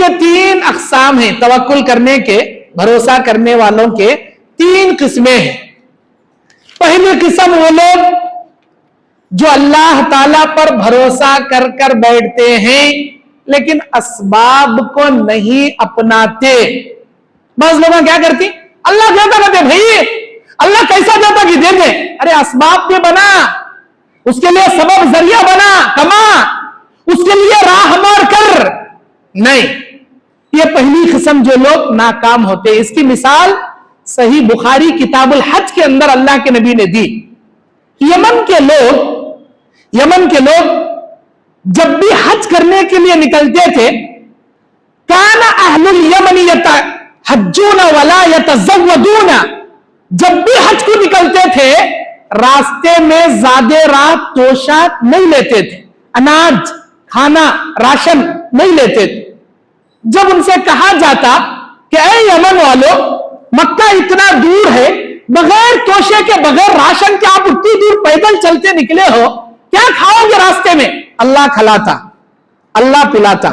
کے 3 اقسام ہیں، توکل کرنے کے، بھروسہ کرنے والوں کے 3 قسمیں ہیں۔ پہلی قسم وہ لوگ جو اللہ تعالی پر بھروسہ کر کر بیٹھتے ہیں لیکن اسباب کو نہیں اپناتے۔ بعض لوگ کیا کرتی، اللہ دیتا کہتے بھائی اللہ کیسا دیتا کہ دے دے، ارے اسباب بھی بنا، اس کے لیے سبب ذریعہ بنا، کما، اس کے لیے راہ ہموار کر۔ نہیں، یہ پہلی قسم جو لوگ ناکام ہوتے ہیں۔ اس کی مثال صحیح بخاری کتاب الحج کے اندر اللہ کے نبی نے دی۔ یمن کے لوگ جب بھی حج کرنے کے لیے نکلتے تھے، کان اہل الیمن یتحجون ولا یتزودون، جب بھی حج کو نکلتے تھے راستے میں زیادہ رات توشہ نہیں لیتے تھے، اناج کھانا راشن نہیں لیتے تھے۔ جب ان سے کہا جاتا کہ اے یمن والو، مکہ اتنا دور ہے، بغیر توشے کے بغیر راشن کے آپ اتنی دور پیدل چلتے نکلے ہو، کیا کھاؤ گے راستے میں؟ اللہ کھلاتا، اللہ پلاتا،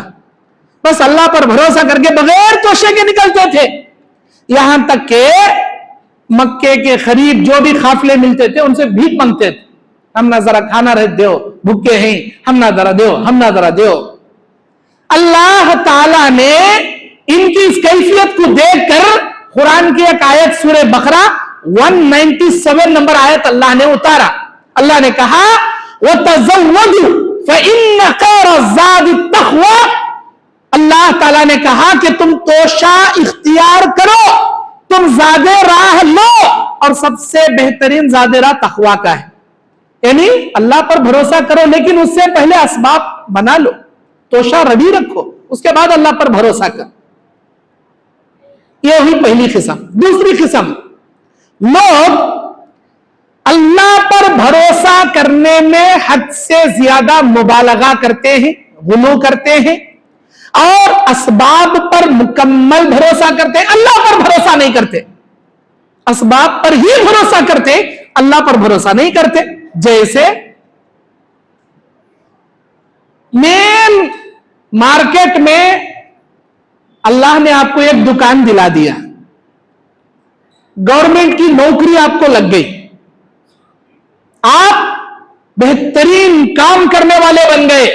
بس اللہ پر بھروسہ کر کے بغیر توشے کے نکلتے تھے۔ یہاں تک کہ مکے کے قریب جو بھی قافلے ملتے تھے ان سے بھیک مانگتے تھے، ہم نہ ذرا کھانا رہ دیو، بھوکے ہیں، ہم نہ ذرا دیو، ہم نہ ذرا دیو۔ اللہ تعالیٰ نے ان کی اس کیفیت کو دیکھ کر قرآن کی ایک آیت سورہ بقرہ 197 نمبر آیت اللہ نے اتارا۔ اللہ نے کہا وَتَزَوَّدُوا فَإِنَّ خَيْرَ الزَّادِ التَّقْوَىٰ، اللہ تعالیٰ نے کہا کہ تم توشہ اختیار کرو، تم زیادہ راہ لو، اور سب سے بہترین زیادہ راہ تقویٰ کا ہے۔ یعنی اللہ پر بھروسہ کرو لیکن اس سے پہلے اسباب بنا لو، توشہ ریڈی رکھو، اس کے بعد اللہ پر بھروسہ کرو۔ یہ ہوئی پہلی قسم۔ دوسری قسم، لوگ اللہ پر بھروسہ کرنے میں حد سے زیادہ مبالغہ کرتے ہیں، غلو کرتے ہیں، اور اسباب پر مکمل بھروسہ کرتے ہیں، اللہ پر بھروسہ نہیں کرتے، اسباب پر ہی بھروسہ کرتے، اللہ پر بھروسہ نہیں کرتے۔ جیسے مین مارکیٹ میں اللہ نے آپ کو ایک دکان دلا دیا، گورنمنٹ کی نوکری آپ کو لگ گئی، آپ بہترین کام کرنے والے بن گئے،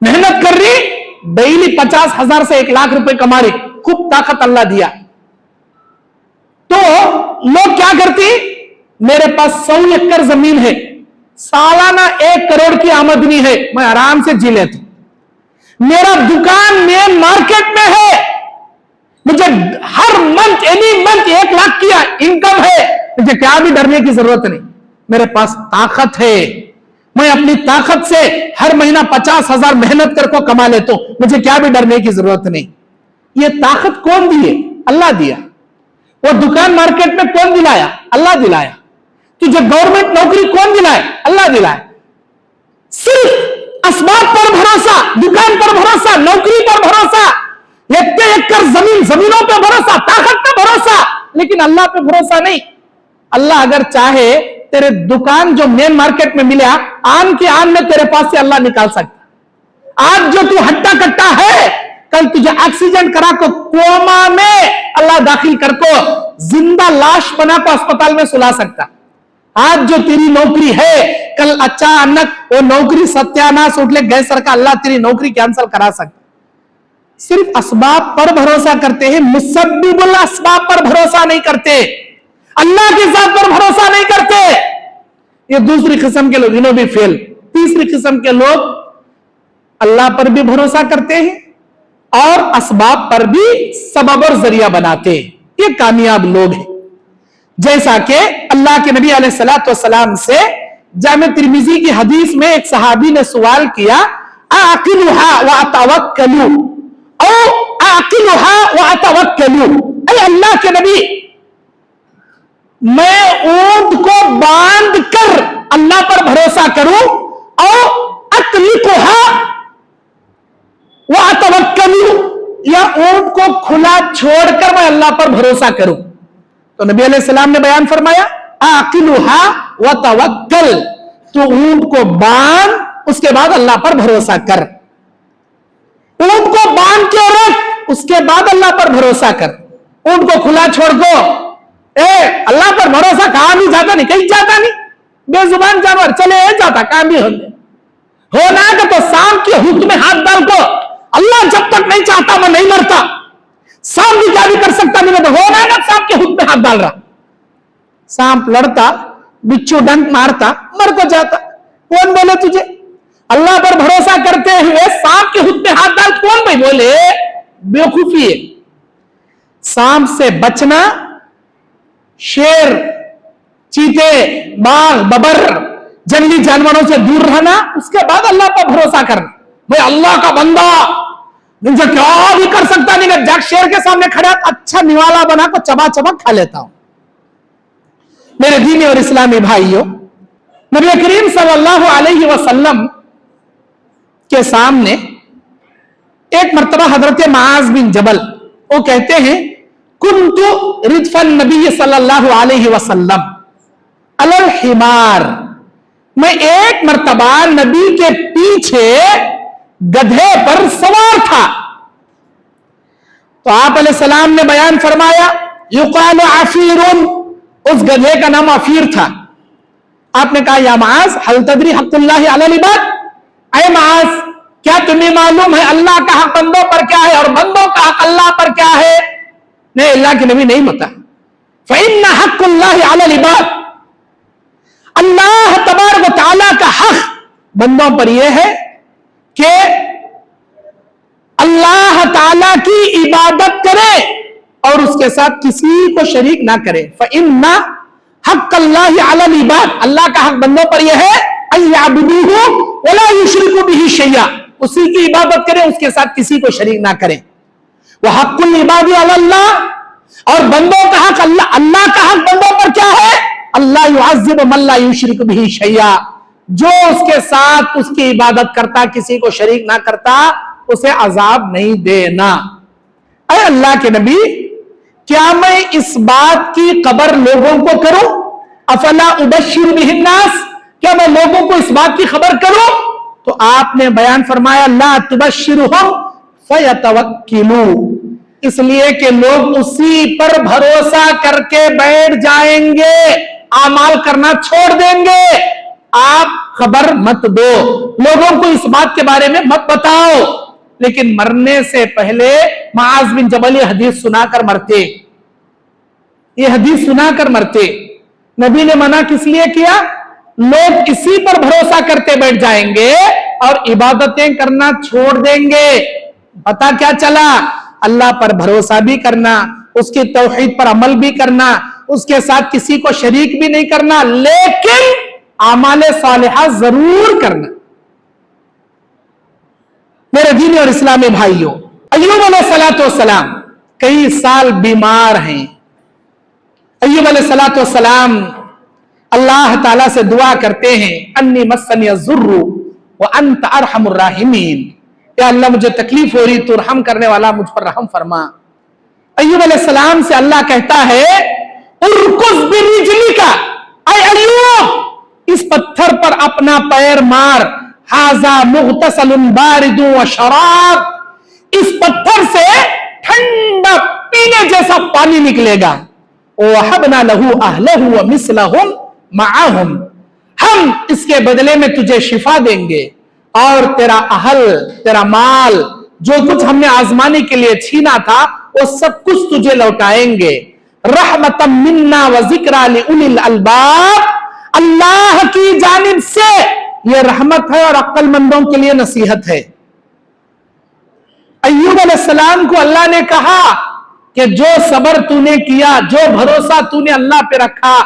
محنت کر رہی، ڈیلی 50,000 سے 1,00,000 روپے کما رہی، خوب طاقت اللہ دیا، تو لوگ کیا کرتی، میرے پاس 100 ایکڑ زمین ہے، سالانہ 1 کروڑ کی آمدنی ہے، میں آرام سے جی لیتا ہوں، میرا دکان مین مارکیٹ میں ہے، مجھے ہر منتھ 1,00,000 کی انکم ہے، مجھے کیا بھی ڈرنے کی ضرورت نہیں، میرے پاس طاقت ہے، میں اپنی طاقت سے ہر مہینہ 50,000 محنت کر کو کما لیتا ہوں، مجھے کیا بھی ڈرنے کی ضرورت نہیں۔ یہ طاقت کون دیے؟ اللہ دیا۔ وہ دکان مارکیٹ میں کون دلایا؟ اللہ دلایا۔ تجھے گورنمنٹ نوکری کون دلائے؟ اللہ دلائے۔ صرف اسباب پر بھروسہ، دکان پر بھروسہ، نوکری پر بھروسہ، ایک زمینوں پہ بھروسہ، طاقت پہ بھروسہ، لیکن اللہ پہ بھروسہ نہیں۔ اللہ اگر چاہے تیرے دکان جو مین مارکیٹ میں ملے، آن کی آن میں تیرے پاس سے اللہ نکال سکتا۔ آج جو تو ہٹا کٹا ہے، کل تجھے ایکسیڈنٹ کرا کو کوما میں اللہ داخل کر کو زندہ لاش بنا کو اسپتال میں سلا سکتا۔ آج جو تیری نوکری ہے، کل اچانک وہ نوکری ستیاناش اٹھ لے گئے سر کا، اللہ تیری نوکری کینسل کرا سکتا۔ صرف اسباب پر بھروسہ کرتے ہیں، مسبب الاسباب پر بھروسہ نہیں کرتے، اللہ کی ذات پر بھروسہ نہیں کرتے۔ یہ دوسری قسم کے لوگ، انہوں بھی فیل۔ تیسری قسم کے لوگ اللہ پر بھی بھروسہ کرتے ہیں اور اسباب پر بھی سبب اور ذریعہ بناتے ہیں، یہ کامیاب لوگ ہیں۔ جیسا کہ اللہ کے نبی علیہ الصلوۃ والسلام سے جامع ترمذی کی حدیث میں ایک صحابی نے سوال کیا، اعقلها واتوکلوا، او اعقلها واتوکلوا، اے اللہ کے نبی، میں اونٹ کو باندھ کر اللہ پر بھروسہ کروں، او اطلقها واتوکلوا، یا اونٹ کو کھلا چھوڑ کر میں اللہ پر بھروسہ کروں؟ تو نبی علیہ السلام نے بیان فرمایا، اعقلها وتوکل، تو اونٹ کو باندھ، اس کے بعد اللہ پر بھروسہ کر۔ ऊंट को बांध के रख, उसके बाद अल्लाह पर भरोसा कर। ऊंट को खुला छोड़ दो, अल्लाह पर भरोसा कहां भी जाता नहीं, कहीं जाता नहीं, बेजुबान जानवर चले जाता, कहां भी होना है तो सांप के हुक्म में हाथ डाल को, अल्लाह जब तक नहीं चाहता वो नहीं मरता। सांप भी क्या भी कर सकता नहीं, तो होना है ना सांप के हुक्म में हाथ डाल रहा। सांप लड़ता, बिच्छू डंक मारता, मर को जाता। कौन बोले तुझे अल्लाह पर भरोसा करते हुए सांप के हुक्म में हाथ डाल? कौन भाई बोले? बेवकूफी है। सांप से बचना, शेर, चीते, बाघ, बबर, जंगली जानवरों से दूर रहना, उसके बाद अल्लाह पर भरोसा करना। भाई अल्लाह का बंदा मुझे क्या भी कर सकता नहीं, जब शेर के सामने खड़ा अच्छा निवाला बना को चबा चबा खा लेता हूं। मेरे दीनी और इस्लामी भाइयों, नबी करीम सल्लल्लाहु अलैहि वसल्लम के सामने एक मर्तबा हजरत मुआज बिन जबल, वो कहते हैं कुन्तु रिदफन नबी सल्लल्लाहु अलैहि वसल्लम अलल हिमार, मैं एक मर्तबा नबी के पीछे गधे पर सवार था। तो आप अलैहिस्सलाम ने बयान फरमाया युकालु अफीरुन, उस गधे का नाम अफीर था। आपने कहा या मुआज हल तदरी हक़्क़ुल्लाहि अलल इबाद, ऐ मुआज क्या तुम्हें मालूम है अल्लाह का हक बंदों पर क्या है और बंदों का हक अल्लाह पर क्या है? नहीं, अल्लाह के नबी नहीं पता। फ़इन्ना हक़्क़ुल्लाहि अलल इबाद, अल्लाह तबारक व तआला का हक बंदों पर यह है कि अल्लाह ताला की इबादत करे और उसके साथ किसी को शरीक ना करे। फ़इन्ना हक़्क़ुल्लाहि अलल इबाद, अल्लाह का हक बंदों पर यह है अय्यअबुदूहु वला युश्रिकू बिही शैया, उसी की इबादत करें, उसके साथ किसी को शरीक ना करें। वह हक़्क़ुल इबादी अलल्लाह, और बंदों का हक अल्लाह का हक बंदों पर क्या है? अल्लाह युअज़्ज़िबु मन ला युश्रिकू बिही शैया, जो उसके साथ उसकी इबादत करता, किसी को शरीक ना करता, उसे अजाब नहीं देना। अरे अल्लाह के नबी, क्या मैं इस बात की खबर लोगों को करूं? अफला उबश्शिरु बिहिन नास, क्या मैं लोगों को इस बात की खबर करूं? तो आपने बयान फरमाया ला तुबश्शिरुहुम फयतवक्किलू, इसलिए कि लोग उसी पर भरोसा करके बैठ जाएंगे, आमाल करना छोड़ देंगे। आप खबर मत दो, लोगों को इस बात के बारे में मत बताओ। लेकिन मरने से पहले मुआज बिन जबल ये हदीस सुनाकर मरते, ये हदीस सुनाकर मरते। नबी ने मना किस लिए किया? लोग इसी पर भरोसा करते बैठ जाएंगे और इबादतें करना छोड़ देंगे। पता क्या चला? अल्लाह पर भरोसा भी करना, उसकी तौहीद पर अमल भी करना, उसके साथ किसी को शरीक भी नहीं करना, लेकिन आमाले सालिहा जरूर करना। मेरे दीनी और इस्लामी भाइयों, अय्यूब अलैहिस्सलातु वस्सलाम कई साल बीमार हैं। अय्यूब अलैहिस्सलातु वस्सलाम अल्लाह ताला से दुआ करते हैं अन्नी मस्सनी अज़्ज़ुर्रु व अंत अरहमुर राहिमीन, या अल्लाह मुझे तकलीफ हो रही, तू रहम करने वाला, मुझ पर रहम फरमा। अय्यूब अलैहिस्सलाम से अल्लाह कहता है उरकुज़ बिरिजलिका, ऐ अय्यूब इस पत्थर पर अपना पैर मार, हाजा मुग़तसलुन बारिदुन व शराब, इस पत्थर से ठंडा पीने जैसा पानी निकलेगा। वहबना लहू अहलहु व मिसलहुम मअहुम, हम इसके बदले में तुझे शिफा देंगे और तेरा अहल, तेरा माल, जो कुछ हमने आजमाने के लिए छीना था, वो सब कुछ तुझे लौटाएंगे। रहमतम मिन्ना व ज़िक्रा लिउलिल अलबाब, अल्लाह की जानिब से यह रहमत है और अक्लमंदों के लिए नसीहत है। अय्यूब अलैहिस्सलाम को अल्लाह ने कहा कि जो सब्र तूने किया, जो भरोसा तूने अल्लाह पे रखा,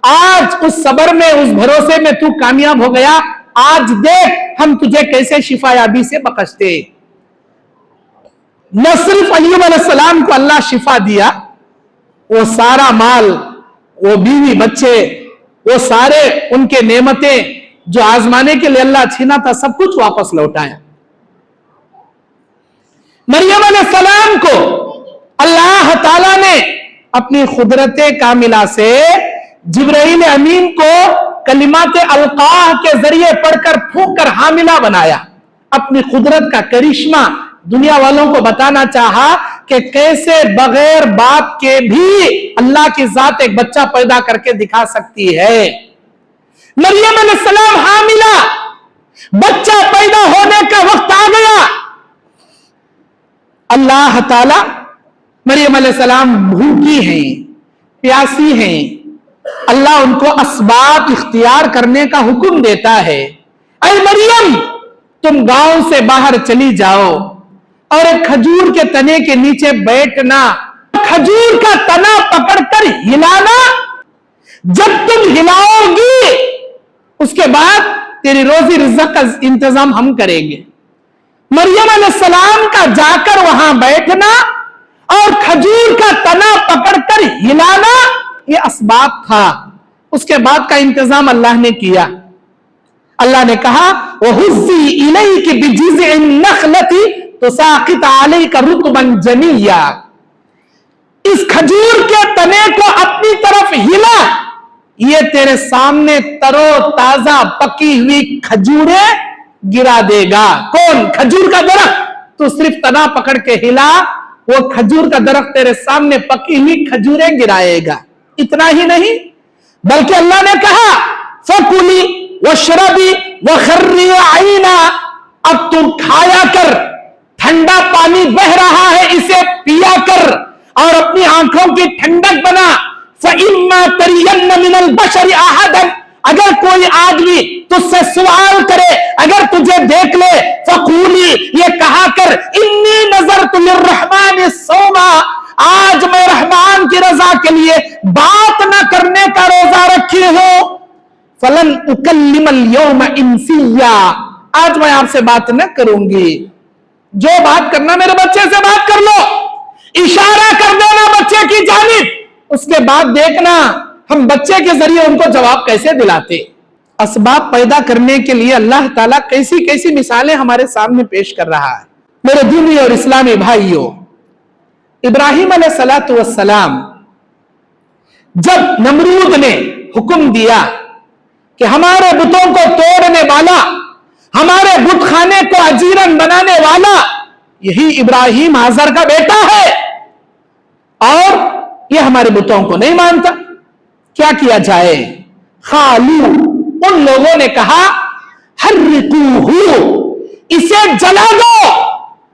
आज उस सब्र में, उस भरोसे में तू कामयाब हो गया। आज देख हम तुझे कैसे शिफायाबी से बख्शते। न सिर्फ अय्यूब अलैहिस्सलाम को अल्लाह शिफा दिया, वो सारा माल, वो बीवी बच्चे, वो सारे उनके नेमतें जो आजमाने के लिए अल्लाह छीना था, सब कुछ वापस लौटाया। मरियम अलैहिस्सलाम को अल्लाह ताला ने अपनी खुदरत कामिला से जिब्राइल अमीन को कलिमात अलकाह के जरिए पढ़कर फूंक कर हामिला बनाया। अपनी कुदरत का करिश्मा, दुनिया वालों को बताना चाहा कि कैसे बगैर बाप के भी अल्लाह की जात एक बच्चा पैदा करके दिखा सकती है। मरियम अलैहिस्सलाम हामिला, बच्चा पैदा होने का वक्त आ गया। अल्लाह ताला मरियम अलैहिस्सलाम भूखी हैं, प्यासी हैं, अल्लाह उनको असबाब इख्तियार करने का हुक्म देता है। ऐ मरियम, तुम गांव से बाहर चली जाओ और एक खजूर के तने के नीचे बैठना, खजूर का तना पकड़कर हिलाना। जब तुम हिलाओगी उसके बाद तेरी रोजी रिज़्क़ का इंतजाम हम करेंगे। मरियम अलैहिस्सलाम का जाकर वहां बैठना और खजूर का तना पकड़कर हिलाना, यह असबाब था। उसके बाद का इंतजाम अल्लाह ने किया। अल्लाह ने कहा वहुज़्ज़ी इलैकी बिजिज़्इन नख़लति तुसाक़ित अलैका रुतबन जनिय्या, इस खजूर के तने को अपनी तरफ हिला, ये तेरे सामने तरो ताजा पकी हुई खजूरें गिरा देगा। कौन? खजूर का दरख्त। तो सिर्फ तना पकड़ के हिला, वो खजूर का दरख्त तेरे सामने पकी हुई खजूरें गिराएगा। इतना ही नहीं, बल्कि अल्लाह ने कहा फकुली वशरबी वखर्री आईना, अब तुम खाया कर, ठंडा पानी बह रहा है इसे पिया कर और अपनी आंखों की ठंडक बना। फइम्मा तरियन्न मिनल बशरि अहदन, अगर कोई आदमी तुझसे सवाल करे, अगर तुझे देख ले, फकूली, ये कहा कर इन्नी नज़रतु लिर्रहमानि सौमा, आज मैं रहमान की रजा के लिए बात न करने का रोजा रखी हूं। फलन उकल्लिमल यौमा इंसिया, आज मैं आपसे बात न करूंगी। जो बात करना मेरे बच्चे से बात कर लो, इशारा कर देना बच्चे की जानिब, उसके बाद देखना हम बच्चे के जरिए उनको जवाब कैसे दिलाते। असबाब पैदा करने के लिए अल्लाह ताला कैसी कैसी मिसालें हमारे सामने पेश कर रहा है। मेरे दीनी और इस्लामी भाइयों, इब्राहिम अलैहिस्सलातु वस्सलाम जब नमरूद ने हुक्म दिया कि हमारे बुतों को तोड़ने वाला, हमारे बुत खाने को अजीरन बनाने वाला यही इब्राहिम हाजर का बेटा है और ये हमारे बुतों को नहीं मानता, क्या किया जाए? खालू, उन लोगों ने कहा हर्रिकूहू, इसे जला दो,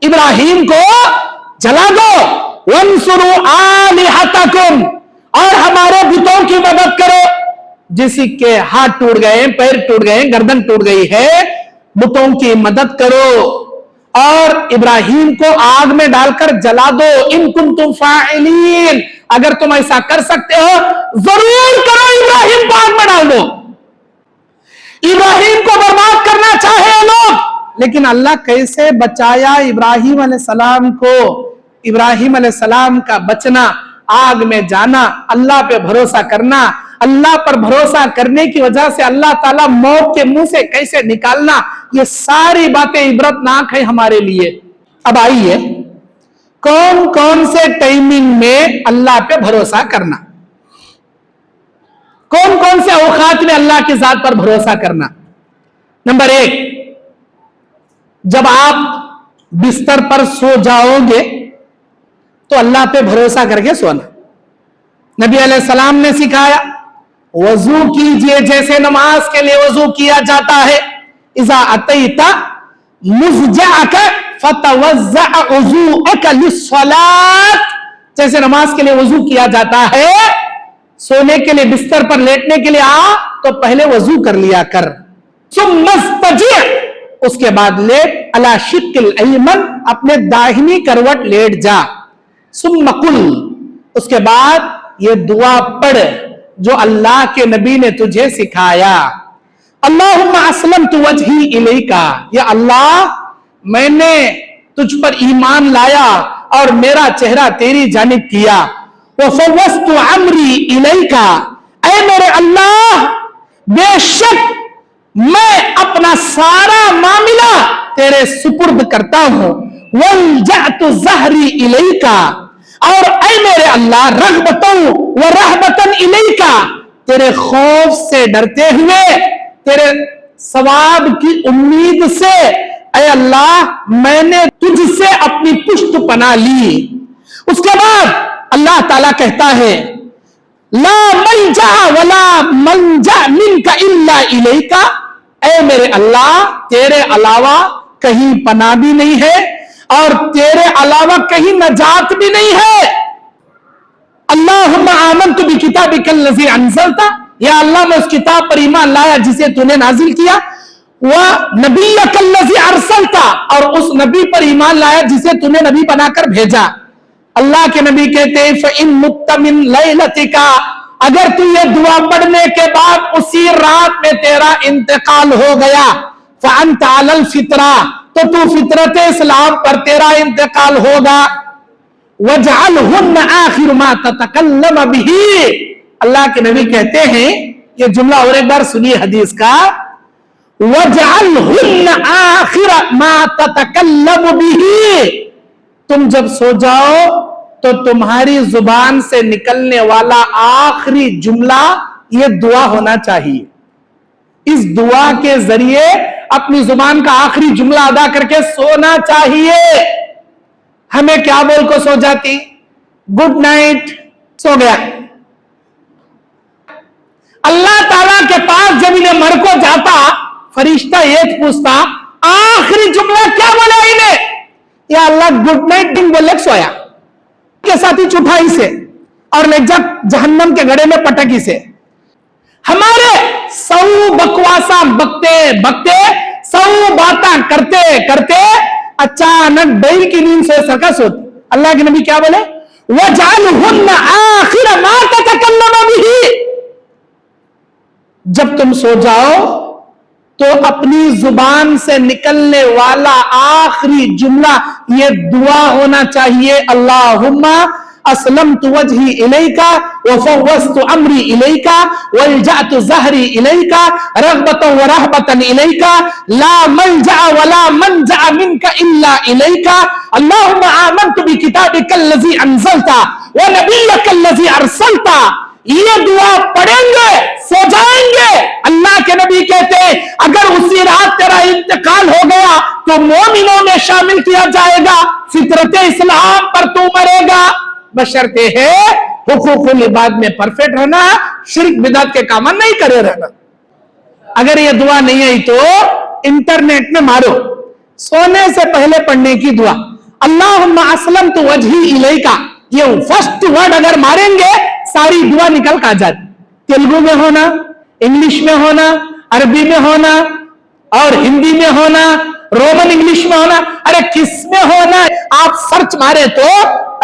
इब्राहिम को जला दो। वंसुरू आलिहतकुम, और हमारे बुतों की मदद करो। जिसी के हाथ टूट गए, पैर टूट गए, गर्दन टूट गई है, बुतों की मदद करो और इब्राहिम को आग में डालकर जला दो। इन कुंतुम फाइलीन, अगर तुम ऐसा कर सकते हो जरूर करो, इब्राहिम को आग में डाल दो। इब्राहिम को बर्बाद करना चाहे लोग, लेकिन अल्लाह कैसे बचाया इब्राहिम अलैहिस्सलाम को। इब्राहिम अलैहिस्सलाम का बचना, आग में जाना, अल्लाह पे भरोसा करना, अल्लाह पर भरोसा करने की वजह से अल्लाह ताला मौत के मुंह से कैसे निकालना, ये सारी बातें इबरतनाक है हमारे लिए। अब आइए, कौन कौन से टाइमिंग में अल्लाह पे भरोसा करना, कौन कौन से औकात में अल्लाह की जात पर भरोसा करना। नंबर 1, जब आप बिस्तर पर सो जाओगे तो अल्लाह पे भरोसा करके सोना। नबी अलैहिस्सलाम ने सिखाया वजू कीजिए जैसे नमाज के लिए वजू किया जाता है। इज़ा अतैता मुज़जअक फतवज़्ज़अ वज़ूअक लिस्सलात, जैसे नमाज के लिए वजू किया जाता है, सोने के लिए बिस्तर पर लेटने के लिए आ तो पहले वजू कर लिया कर। सुम्मस्तजी, उसके बाद लेट, अला शिक्किल अयमन, अपने दाहिनी करवट लेट जा। सुम्मा कुल, उसके बाद ये दुआ पढ़ जो अल्लाह के नबी ने तुझे सिखाया। अल्लाहुम्मा अस्लमतु वजही इलैका, या अल्लाह मैंने तुझ पर ईमान लाया और मेरा चेहरा तेरी जानिब किया। वफ़व्वज़्तु अम्री इलैका, ऐ मेरे अल्लाह बेशक मैं अपना सारा मामला तेरे सुपुर्द करता हूं। वल्जअतु ज़हरी इलैका, और ऐ मेरे अल्लाह रग़बतन व रहबतन इलैका, तेरे खौफ से डरते हुए, तेरे सवाब की उम्मीद से, اے اللہ میں نے تجھ سے اپنی پشت پناہ لی. اس کے بعد اللہ تعالیٰ کہتا ہے لا ملجا ولا منجا منک الا الیک، اے میرے اللہ تیرے علاوہ کہیں پناہ بھی نہیں ہے اور تیرے علاوہ کہیں نجات بھی نہیں ہے. اللہم آمنت بکتابک الذی انزلتا، یا اللہ میں اس کتاب پر ایمان لایا جسے تو نے نازل کیا. وَنَبِيَّكَ الَّذِي أَرْسَلْتَ، اور اس نبی پر ایمان لایا جسے تو نے نبی بنا کر بھیجا. اللہ کے نبی کہتے ہیں فَإِن مُتَّ مِن لَيْلَتِكَ، اگر تو یہ دعا پڑھنے کے بعد اسی رات میں تیرا انتقال ہو گیا فَأَنْتَ عَلَى الْفِطْرَةِ، تو فطرت اسلام پر تیرا انتقال ہوگا. وَجْعَلْهُنَّ آخِرُ مَا تَتَكَلَّمَ بِهِ، اللہ کے نبی کہتے ہیں یہ جملہ اور ایک بار سنیے حدیث کا، وَجْعَلْهُنَّ آخِرَ مَا تَتَكَلَّمُ بِهِ، تم جب سو جاؤ تو تمہاری زبان سے نکلنے والا آخری جملہ یہ دعا ہونا چاہیے. اس دعا کے ذریعے اپنی زبان کا آخری جملہ ادا کر کے سونا چاہیے. ہمیں کیا بول کو سو جاتی؟ گڈ نائٹ، سو گیا. اللہ تعالیٰ کے پاس جب انہیں مر کو جاتا فرشتہ یہ پوچھتا آخری جملہ کیا بولا انہیں؟ یا اللہ گڈ نائٹ دن بولے سویا کے ساتھ ہی چٹھائی سے اور لے جا جہنم کے گڑے میں پٹکی سے. ہمارے سو بکواسا بکتے بکتے سو باتاں کرتے کرتے اچانک بیل کی نیند سے سرکس ہوتی. اللہ کے نبی کیا بولے وَجْعَلْهُنَّ آخِرَ مَا تَتَكَلَّمَ بِهِ، جب تم سو جاؤ تو اپنی زبان سے نکلنے والا آخری جملہ یہ دعا ہونا چاہیے اللہم اسلمت وجہی الیکا وفوضت امری الیکا والجأت ظہری الیکا رغبتا ورہبتا الیکا لا ملجأ ولا منجأ منک الا الیکا اللہم آمنت بکتابک الذی انزلتا ونبیک الذی ارسلتا. یہ دعا پڑھیں گے سو جائیں گے. اللہ کے نبی کہتے ہیں اگر اسی رات تیرا انتقال ہو گیا تو مومنوں میں شامل کیا جائے گا، فطرت اسلام پر تو مرے گا، بشرطے ہے حقوق العباد میں پرفیکٹ رہنا، شرک بدعت کے کام نہیں کرے رہنا. اگر یہ دعا نہیں آئی تو انٹرنیٹ میں مارو سونے سے پہلے پڑھنے کی دعا اللہم اسلمت وجہی الیکا، یہ فرسٹ ورڈ اگر ماریں گے ساری دعا نکل کا جاتی. تیلگو میں ہونا، انگلش میں ہونا، عربی میں ہونا اور ہندی میں ہونا، رومن انگلش میں ہونا، ارے کس میں ہونا آپ سرچ مارے تو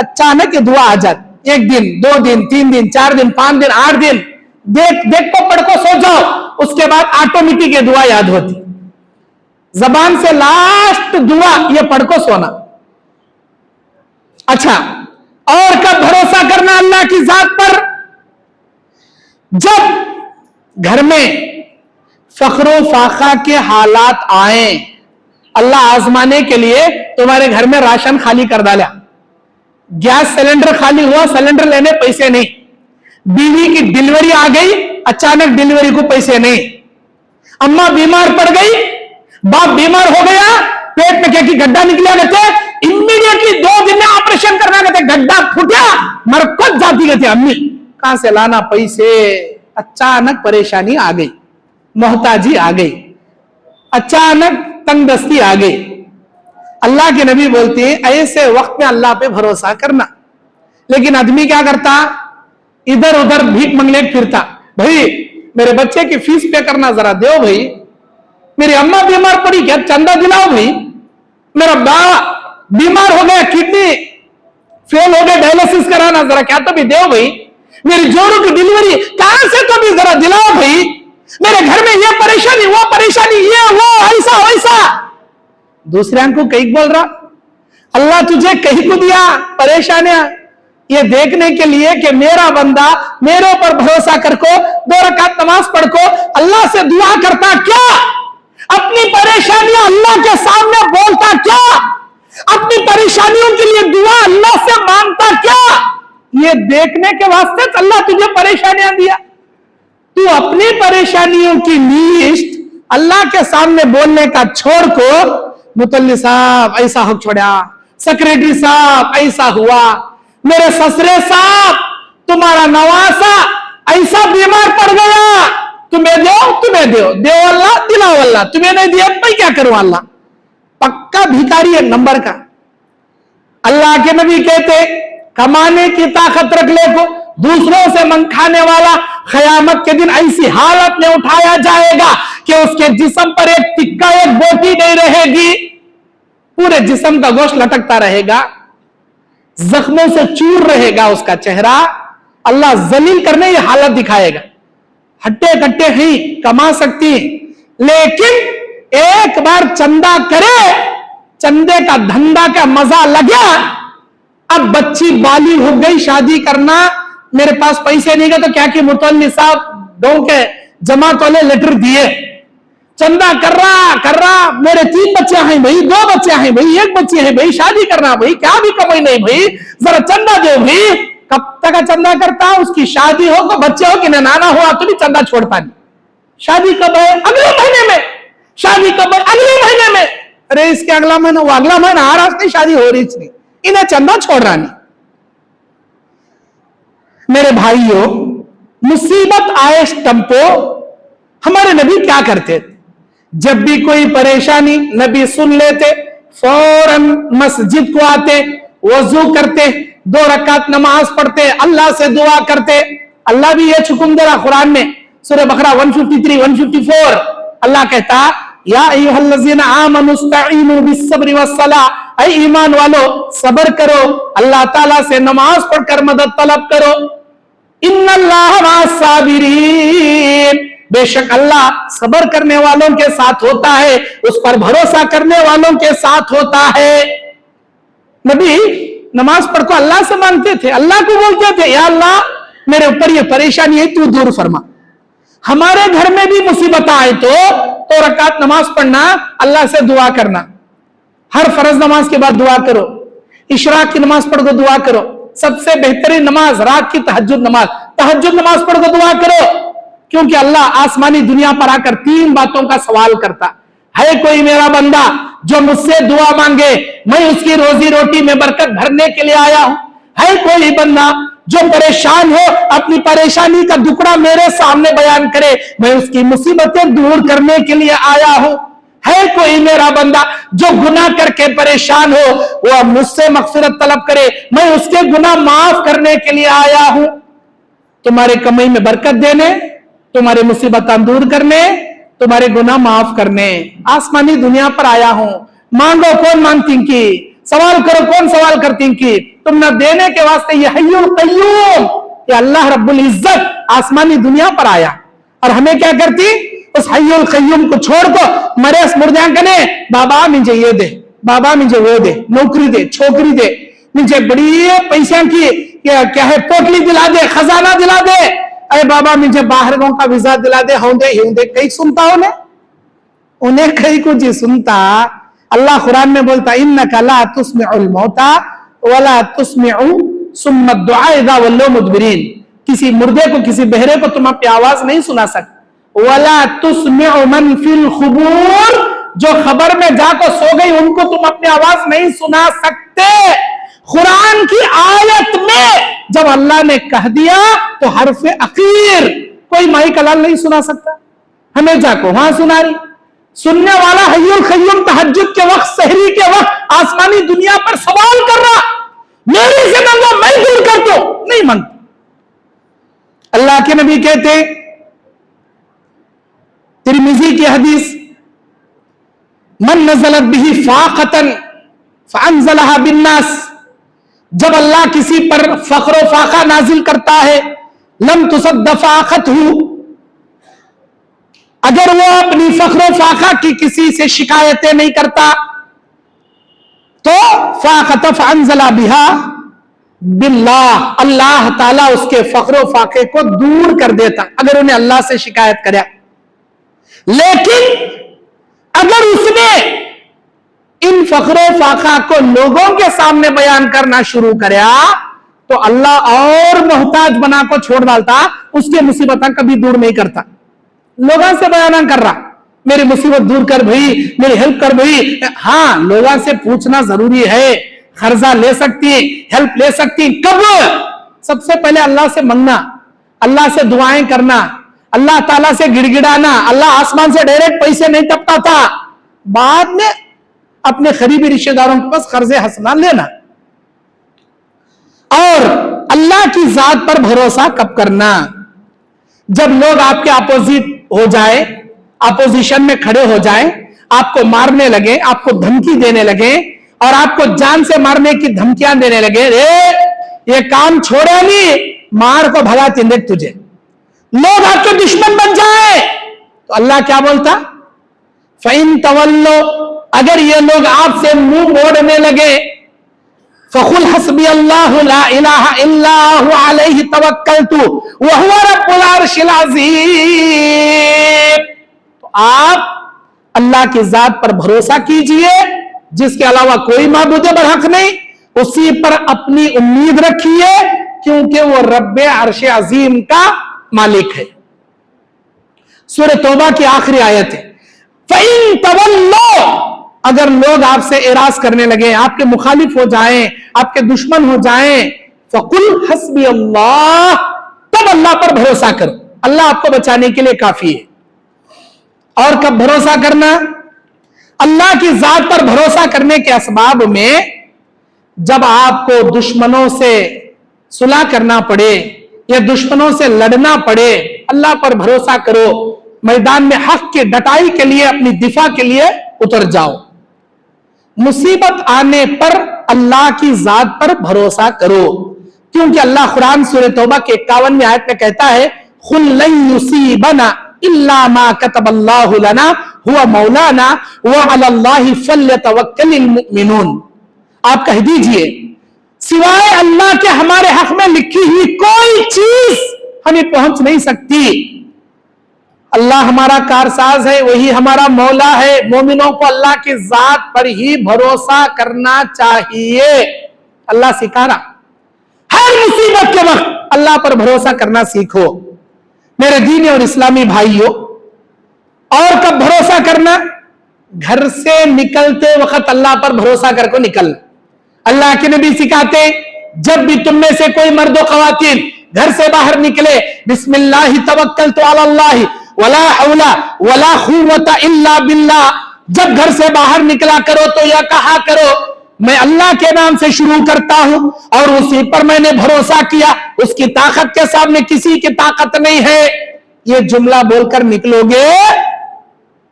اچانک یہ دعا آ جاتی. ایک دن، 2 دن، 3 دن، 4 دن، 5 دن، 8 دن دیکھ کو پڑھ کو سو جاؤ، اس کے بعد آٹومیٹک یہ دعا یاد ہوتی. زبان سے لاسٹ دعا یہ پڑھ کو سونا. اچھا، اور کب بھروسہ کرنا اللہ کی ذات پر؟ جب گھر میں فخر و فاقہ کے حالات آئیں، اللہ آزمانے کے لیے تمہارے گھر میں راشن خالی کر ڈالا، گیس سلنڈر خالی ہوا، سلنڈر لینے پیسے نہیں، بیوی کی ڈیلیوری آ گئی، اچانک ڈیلیوری کو پیسے نہیں، اماں بیمار پڑ گئی، باپ بیمار ہو گیا، پیٹ میں کیا گڈھا نکلا گئے، امیڈیٹلی 2 دن میں آپریشن کرنا گئے، گڈھا پھٹیا، مرکز جاتی گئے، امی کہاں سے لانا پیسے؟ اچانک پریشانی آ گئی، محتاجی آ گئی، اچانک تنگ دستی آ گئی. اللہ کے نبی بولتے ہیں ایسے وقت میں اللہ پہ بھروسہ کرنا. لیکن آدمی کیا کرتا؟ ادھر ادھر بھیک منگنے پھرتا. بھائی میرے بچے کی فیس پے کرنا ذرا دیو، بھائی میری اماں بیمار پڑی کیا چندہ دلاؤ، بھائی میرا باپ بیمار ہو گیا کڈنی فیل ہو گیا ڈائلسس کرانا ذرا کیا تو بھی دیو، بھائی میری جوڑوں کی ڈیلیوری کہاں سے تو بھی ذرا دلاؤ، بھائی میرے گھر میں یہ پریشانی وہ پریشانی یہ وہ ایسا ویسا. دوسرے کو کہیں بول رہا اللہ تجھے کہیں کو دیا پریشانیاں یہ دیکھنے کے لیے کہ میرا بندہ میرے اوپر بھروسہ کر کو 2 رکعت نماز پڑھ کو اللہ سے دعا کرتا کیا، اپنی پریشانیاں اللہ کے سامنے بولتا کیا، اپنی پریشانیوں کے لیے دعا اللہ سے مانگتا کیا، یہ دیکھنے کے واسطے اللہ تجھے پریشانیاں دیا. تو اپنی پریشانیوں کی لسٹ اللہ کے سامنے بولنے کا چھوڑ کو मुतल्ली साहब ऐसा हो छोड़ा, सेक्रेटरी साहब ऐसा हुआ, मेरे ससुरे साहब तुम्हारा नवासा ऐसा बीमार पड़ गया, तुम्हें दो अल्लाह, दिलाओ अल्लाह, तुम्हें नहीं दिया मैं क्या करूं अल्लाह। पक्का भिखारी है नंबर का। अल्लाह के नबी कहते कमाने की ताकत रख ले को दूसरों से मन खाने वाला क़यामत के दिन ऐसी हालत में उठाया जाएगा कि उसके जिस्म पर एक टिक्का एक बोटी नहीं रहेगी, पूरे जिस्म का गोश्त लटकता रहेगा, जख्मों से चूर रहेगा उसका चेहरा। अल्लाह जलील करने ये हालत दिखाएगा। हट्टे कट्टे ही कमा सकती है, लेकिन एक बार चंदा करे, चंदे का धंधा का मजा लगा, अब बच्ची बालिग हो गई, शादी करना, मेरे पास पैसे नहीं गए तो क्या कि मुतल्ली साहब गांव के जमात वाले लेटर दिए, चंदा कर रहा, मेरे 3 बच्चे हैं भाई, 2 बच्चे हैं भाई, 1 बच्ची है भाई, शादी करना भाई, क्या भी कमाई नहीं भाई, जरा चंदा दो भाई। कब तक चंदा करता, उसकी शादी हो तो बच्चे हो कि नाना हुआ तो भी चंदा छोड़ता नहीं। शादी कब है? अगले महीने में। शादी कब है? अगले महीने में। अरे इसके अगला महीना, वो अगला महीना आ रहा, उसकी शादी हो रही थी, इन्हें चंदा छोड़ रहा नहीं। मेरे भाइयों, मुसीबत आए टंपो, हमारे नबी क्या करते थे? जब भी कोई परेशानी नबी सुन लेते, फौरन मस्जिद को आते, वजू करते, 2 रकात नमाज पढ़ते, अल्लाह से दुआ करते। अल्लाह भी ये हुक्म दे रहा कुरान में, सूरह बकरा 153, 154। अल्लाह कहता या अय्युहल्लज़ीना आमनुस्तईनु बिस्सब्रि वस्सलाह, ऐ ईमान वालो सब्र करो, अल्लाह ताला से नमाज पढ़कर मदद तलब करो। इन्नल्लाह मअस्साबिरीन, बेशक अल्लाह सब्र करने वालों के साथ होता है, उस पर भरोसा करने वालों के साथ होता है। नबी नमाज पढ़ को अल्लाह से मांगते थे, अल्लाह को बोलते थे या अल्लाह मेरे ऊपर ये परेशानी है, तू दूर फरमा। हमारे घर में भी मुसीबत आए तो रकात नमाज पढ़ना, अल्लाह से दुआ करना। हर फर्ज नमाज के बाद दुआ करो, इशराक की नमाज पढ़ को दुआ करो, सबसे बेहतरीन नमाज रात की तहज्जुद नमाज पढ़ को दुआ करो, क्योंकि अल्लाह आसमानी दुनिया पर आकर 3 बातों का सवाल करता है। कोई मेरा बंदा जो मुझसे दुआ मांगे, मैं उसकी रोजी रोटी में बरकत भरने के लिए आया हूं। है कोई बंदा जो परेशान हो, अपनी परेशानी का दुखड़ा मेरे सामने बयान करे, मैं उसकी मुसीबतें दूर करने के लिए आया हूं। है कोई मेरा बंदा जो गुनाह करके परेशान हो, वह मुझसे मगफिरत तलब करे, मैं उसके गुनाह माफ करने के लिए आया हूं। तुम्हारे कमाई में बरकत देने, तुम्हारे मुसीबत दूर करने, तुम्हारे गुनाह माफ करने आसमानी दुनिया पर आया हूं। मांगो कौन मांगती की, सवाल करो कौन सवाल करती की, तुम न देने के वास्ते ये हय्युल कय्यूम, ये अल्लाह रब्बुल इज्जत आसमानी दुनिया पर आया। और हमें क्या करती, उस हय्युल कय्यूम को छोड़ को मरे मुर्दा कने, बाबा मुझे ये दे, बाबा मुझे वो दे, नौकरी दे, छोकरी दे, मुझे बड़ी पैसा की क्या है पोटली दिला दे, खजाना दिला दे, अरे बाबा मुझे बाहर गांव का वीजा दिला दे, होंदे कहीं सुनता उन्हें कहीं कुछ ही सुनता। अल्लाह कुरान में बोलता इन्नका ला तुस्मिउल मौता वला तुस्मिउ सुम्मा दुआ इज़ा वल्लू मुदबिरीन, किसी मुर्दे को, किसी बहरे को तुम अपनी आवाज नहीं सुना सकते। वला तुस्मिउ मन फिल खुबूर, जो खबर में जाकर सो गई उनको तुम अपनी आवाज नहीं सुना सकते। कुरान की आयत में जब अल्लाह ने कह दिया तो हरफ अखीर, कोई माई कलाल नहीं सुना सकता, हमें जाको वहां सुना रही। सुनने वाला हय्युल कय्यूम तहज्जुद के वक्त, सहरी के वक्त आसमानी दुनिया पर सवाल कर रहा, मेरे से मांगो मैं दूर कर दो, नहीं मांगता। अल्लाह के नबी कहते, तिरमिज़ी की हदीस, मन नज़लत बिही फाक़तन फ़अंज़लहा बिन्नास, जब अल्लाह किसी पर फख्र व फाका नाजिल करता है, लम तुसद्द फ़ाक़तहु, अगर वो अपनी फख्र व फाका की किसी से शिकायतें नहीं करता तो फ़ाक़त फ़अंज़ला बिहा बिल्लाह, अल्लाह ताला उसके फख्र व फाके को दूर कर देता अगर उन्हें अल्लाह से शिकायत करे। लेकिन अगर उसने इन फख्र फाका को लोगों के सामने बयान करना शुरू करया तो अल्लाह और मोहताज बना को छोड़ डालता, उसके मुसीबत कभी दूर नहीं करता। लोगों से बयान कर रहा, मेरी मुसीबत दूर कर भाई, मेरी हेल्प कर भाई। हाँ, लोगों से पूछना जरूरी है, कर्जा ले सकती है, हेल्प ले सकती है। कब? सबसे पहले अल्लाह से मांगना, अल्लाह से दुआएं करना, अल्लाह ताला से गिड़गिड़ाना। अल्लाह आसमान से डायरेक्ट पैसे नहीं टपता था, बाद में अपने करीबी रिश्तेदारों के पास कर्जे हंसना लेना। और अल्लाह की जात पर भरोसा कब करना? जब लोग आपके अपोजिट हो जाए, अपोजिशन में खड़े हो जाए, आपको मारने लगे, आपको धमकी देने लगे और आपको जान से मारने की धमकियां देने लगे, रे ये काम छोड़े नहीं, मार को भगा देख तुझे, लोग आपके दुश्मन बन जाए, तो अल्लाह क्या बोलता? फ़इन तवल्लो, अगर ये लोग आपसे मुंह मोड़ने लगे, फ़कुल हस्बी अल्लाहु ला इलाहा इल्ला हु अलैहि तवक्कलतु व हुवा रब्बुल अर्शिल अज़ीम। तो आप अल्लाह की जात पर भरोसा कीजिए, जिसके अलावा कोई माबूद बरहक नहीं, उसी पर अपनी उम्मीद रखिए, क्योंकि वो रब्बे अर्श अजीम का मालिक है। सूरह तौबा की आखिरी आयत है। फ़इन तवल्लो, अगर लोग आपसे एराज करने लगे, आपके मुखालिफ हो जाएं, आपके दुश्मन हो जाएं, फ़कुल हस्बी अल्लाह, तब अल्लाह पर भरोसा करो, अल्लाह आपको बचाने के लिए काफी है। और कब भरोसा करना? अल्लाह की जात पर भरोसा करने के असबाब में, जब आपको दुश्मनों से सुलह करना पड़े या दुश्मनों से लड़ना पड़े, अल्लाह पर भरोसा करो, मैदान में हक की डटाई के लिए, अपनी दिफा के लिए उतर जाओ। मुसीबत आने पर अल्लाह की जात पर भरोसा करो, क्योंकि अल्लाह कुरान सूरह तौबा के 51वें आयत में कहता है, कुल लन युसीबना इल्ला मा कतबल्लाहु लना हुवा मौलाना व अलल्लाहि फल्यतवक्कलिल मुमिनून। आप कह दीजिए, सिवाय अल्लाह के हमारे हक में लिखी हुई कोई चीज हमें पहुंच नहीं सकती। अल्लाह हमारा कारसाज है, वही हमारा मौला है। मोमिनों को अल्लाह की जात पर ही भरोसा करना चाहिए। अल्लाह सिखा रहा, हर मुसीबत के वक्त अल्लाह पर भरोसा करना सीखो मेरे दीनी और इस्लामी भाइयों। और कब भरोसा करना? घर से निकलते वक्त अल्लाह पर भरोसा करके निकलना। अल्लाह के नबी सिखाते, जब भी तुम में से कोई मर्दो ख़वातीन घर से बाहर निकले, बिस्मिल्लाहि तवक्कलतु अलल्लाहि वला हौला वला कुव्वता इल्ला बिल्लाह। जब घर से बाहर निकला करो तो यह कहा करो, मैं अल्लाह के नाम से शुरू करता हूं और उसी पर मैंने भरोसा किया, उसकी ताकत के सामने किसी की ताकत नहीं है। ये जुमला बोलकर निकलोगे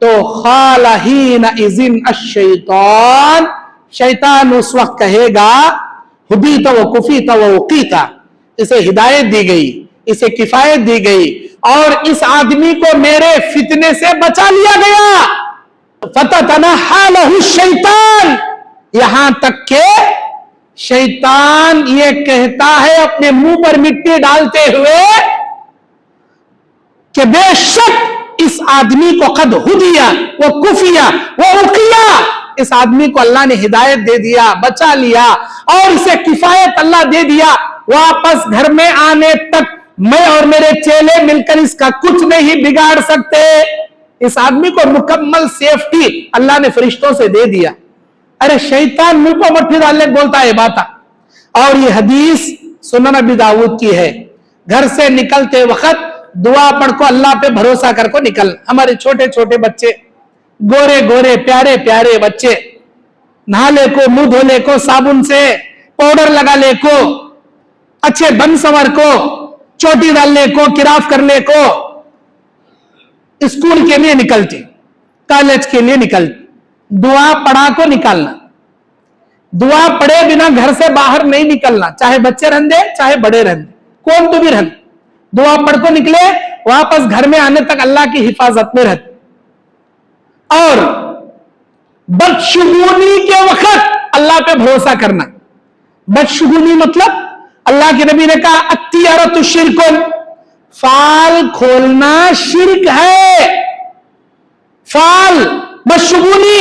तो खालहीन इज़िन अश्शैतान, शैतान उस वक्त कहेगा, हुदीता व कुफीता व उकीता, इसे हिदायत दी गई, इसे किफायत दी गई और इस आदमी को मेरे फितने से बचा लिया गया। फततनहा लहु शैतान, यहां तक के शैतान ये कहता है अपने मुंह पर मिट्टी डालते हुए कि बेशक इस आदमी को कद हुदिया वो कुफिया वो उकिया, इस आदमी को अल्लाह ने हिदायत दे दिया, बचा लिया और इसे किफायत अल्लाह दे दिया। वापस घर में आने तक मैं और मेरे चेले मिलकर इसका कुछ नहीं बिगाड़ सकते। इस आदमी को मुकम्मल सेफ्टी अल्लाह ने फरिश्तों से दे दिया। अरे शैतान मुंह को मट्टी डालने बोलता है बात। और ये हदीस सुनन अबी दाऊद की है। घर से निकलते वक्त दुआ पढ़ को अल्लाह पे भरोसा कर को निकल। हमारे छोटे छोटे बच्चे, गोरे गोरे प्यारे प्यारे बच्चे, नहा ले को, मुंह धो ले को, साबुन से पाउडर लगा ले को, अच्छे बन संवर को, चोटी डालने को, किराफ करने को, स्कूल के लिए निकलते, कॉलेज के लिए निकलते, दुआ पढ़ा को निकालना। दुआ पढ़े बिना घर से बाहर नहीं निकलना, चाहे बच्चे रहने चाहे बड़े रहने, कौन तो भी रहने। दुआ पढ़ को निकले, वापस घर में आने तक अल्लाह की हिफाजत में रहते। और बदशुगुनी के वक्त अल्लाह पे भरोसा करना। बदशुगुनी मतलब अल्लाह के नबी ने कहा, अत्तियारतु शिरकुन, फाल खोलना शिरक है। फाल बदशुगुनी,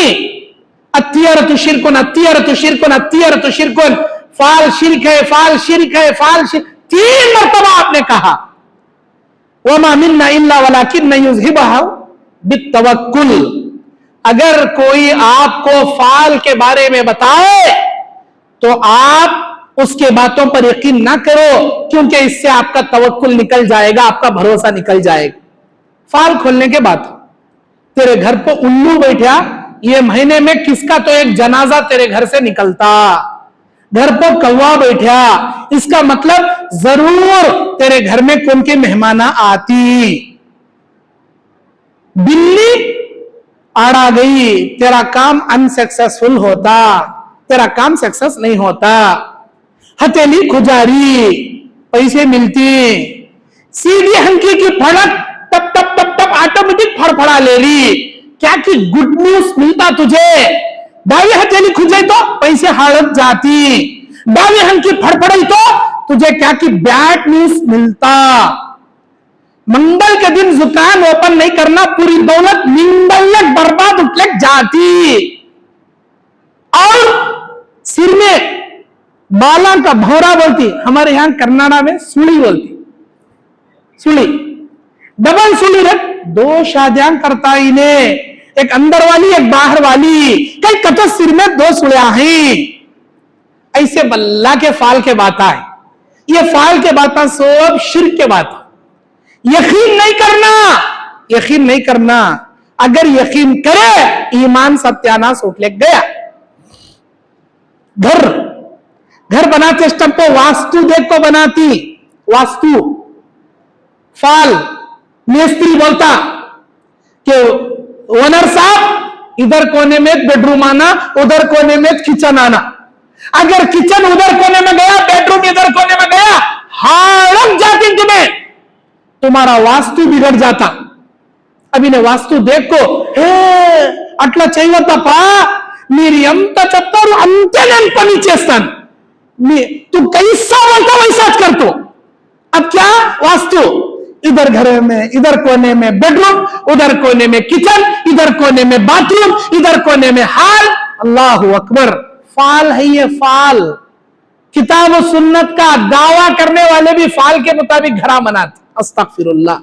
अत्तियारतु शिरकुन, अत्तियारतु शिरकुन, अत्तियारतु शिरकुन, फाल शिरक है, फाल शिरक है, फाल शिरक। 3 मरतबा आपने कहा। वमा मिन्ना इल्ला वलाकिन्ना युज़हिबहा बित्तवक्कुल। अगर कोई आपको फाल के बारे में बताए तो आप उसके बातों पर यकीन ना करो, क्योंकि इससे आपका तवक्कुल निकल जाएगा, आपका भरोसा निकल जाएगा। फाल खोलने के बाद तेरे घर पर उल्लू बैठा, ये महीने में किसका तो एक जनाजा तेरे घर से निकलता, घर पर कौवा बैठा, इसका मतलब जरूर तेरे घर में कौन के मेहमाना आती। बिल्ली आड़ा गई, तेरा काम अनसक्सेसफुल होता, तेरा काम सक्सेस नहीं होता। हथेली खुजारी, पैसे मिलती। सीधी हंकी की फड़क टप टप टप टप ऑटोमेटिक फड़फड़ा ले ली, क्या कि गुड न्यूज मिलता तुझे। दावी हथेली खुजाई तो पैसे हड़प जाती, दावी हंकी फड़फड़ाई तो तुझे क्या कि बैड न्यूज मिलता। मंगल के दिन दुकान ओपन नहीं करना, पूरी दौलत निंदलक बर्बाद उठलक जाती। और सिर में बाला का भौरा बोलती, हमारे यहां कर्नाटक में सुली बोलती, सुली डबल सुली रे। 2 शादियां करता इन्हें, एक अंदर वाली एक बाहर वाली, कई कतो सिर में 2 सुलिया हैं। ऐसे बल्ला के फाल के बाता है, ये फाल के बाता सब शिर्क के बात। यकीन नहीं करना, यकीन नहीं करना। अगर यकीन करे ईमान सत्यानाश उठ गया। घर बनाते स्टम्प को वास्तु देख को बनाती, वास्तु फाल। मिस्त्री बोलता कि ओनर साहब इधर कोने में बेडरूम आना, उधर कोने में किचन आना। अगर किचन उधर कोने में गया, बेडरूम इधर कोने में गया, हालत जाती तुम्हें, तुम्हारा वास्तु बिगड़ जाता। अभी ने वास्तु देख को अट्ला चाहिए तपा మీరు ఎంత చెప్తారు అంతే నేను పని చేస్తాను, तू कैसा बोलता वैसा कर। तो अब क्या वास्तु, इधर घर में इधर कोने में बेडरूम, उधर कोने में किचन, इधर कोने में बाथरूम, इधर कोने में हाल। अल्लाह अकबर, फाल है ये फाल। किताब और सुन्नत का दावा करने वाले भी फाल के मुताबिक घरा बनाते। अस्तगफिरुल्लाह।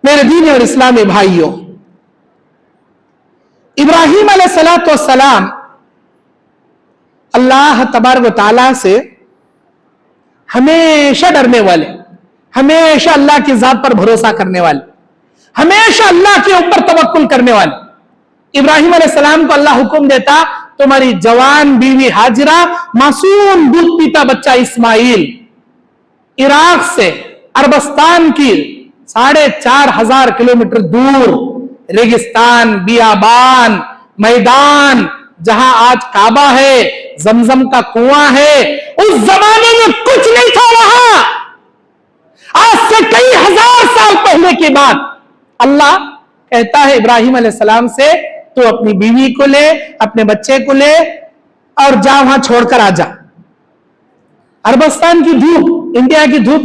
मेरे दीन और इस्लामी भाइयों, इब्राहिम अलैहिस्सलाम अल्लाह तबारक व तआला से हमेशा डरने वाले, हमेशा अल्लाह की जात पर भरोसा करने वाले, हमेशा अल्लाह के ऊपर तवक्कुल करने वाले। इब्राहिम अलैहिस्सलाम को अल्लाह हुक्म देता, तुम्हारी जवान बीवी हाजिरा, मासूम दूध पीता बच्चा इस्माइल, इराक से अरबस्तान की 4,500 किलोमीटर दूर रेगिस्तान, बियाबान, मैदान, जहां आज काबा है, जमजम का कुआं है, उस जमाने में कुछ नहीं था वहां। आज से कई हजार साल पहले की बात। अल्लाह कहता है इब्राहिम अलैहिस्सलाम से, तू अपनी बीवी को ले, अपने बच्चे को ले और जा वहां छोड़कर आ जा। अरबस्तान की धूप, इंडिया की धूप,